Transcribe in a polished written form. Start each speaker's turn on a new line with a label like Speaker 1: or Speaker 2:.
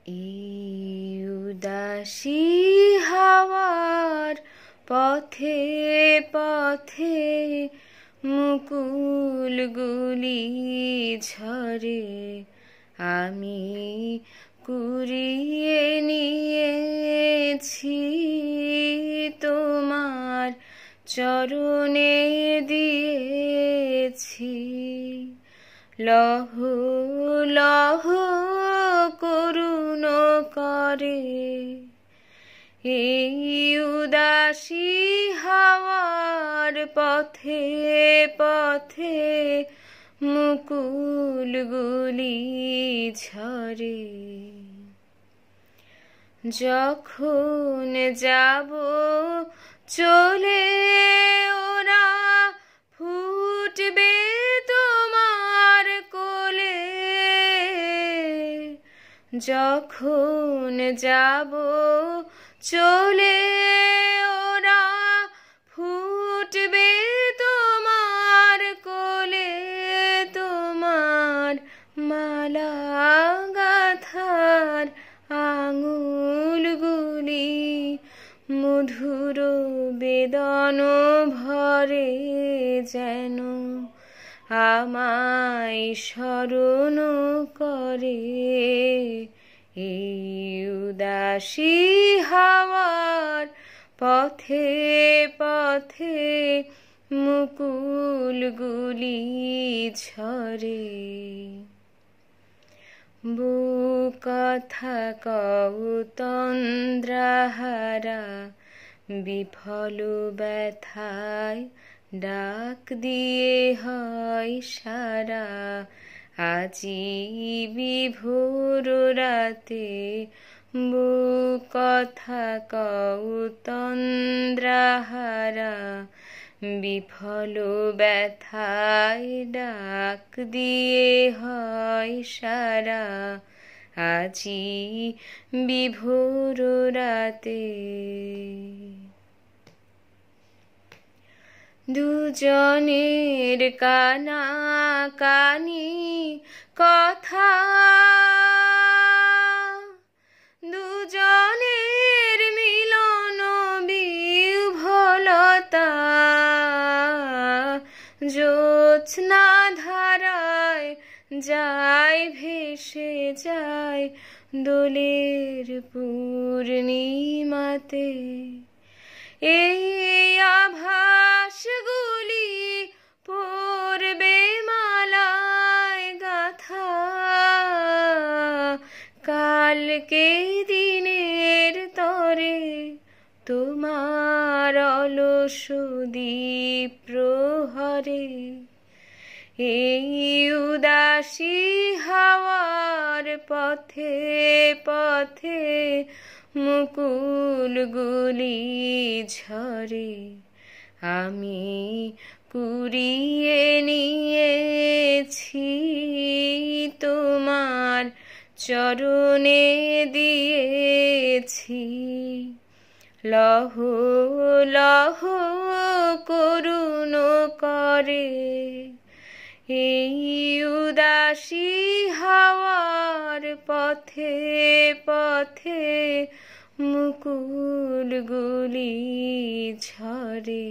Speaker 1: এই উদাসী হাওয়ার পথে পথে মুকুলগুলি ঝরে, আমি কুড়িয়ে নিয়েছি তোমার চরণে দিয়েছি। লহ লহ করুণ করে এই উদাসী হাওয়ার পথে পথে মুকুলগুলি ঝরে। যখন যাব চলে ওরা ফুটবে তোমার কোলে, যখন যাব চলে ওরা ফুটবে তোমার কোলে, তোমার মালা গাথার আঙুলগুলি মধুর বেদন ভরে যেন আমায় স্মরণ করে। এই উদাসী হাওয়ার পথে পথে মুকুলগুলি ঝরে। বুকথা কও তন্দ্রাহারা বিফল ব্যথায় ডাক দিয়ে হয় সারা, আজি বিভোর রাতে বুকথা কও তন্দ্রাহারা বিফল ব্যথায় ডাক দিয়ে হয় সারা, আজি বিভোর রাতে। দুজনের কানা কানি কথা, দুজনের মিলন বিহ্বলতা, জ্যোৎস্না ধারায় যায় ভেসে যায় দোলের পূর্ণিমাতে। এই আভাসগুলি পড়বে মালায় গাথা, কালকে দিনের তরে তোমার অলস দ্বীপ প্রহরে। এই উদাসী হাওয়ার পথে পথে মুকুলগুলি ঝরে, আমি কুড়িয়ে নিয়েছি তোমার চরণে দিয়েছি। লহ লহ করুণ করে এই উদাসী হাওয়ার পথে পথে মুকুলগুলি ঝরে।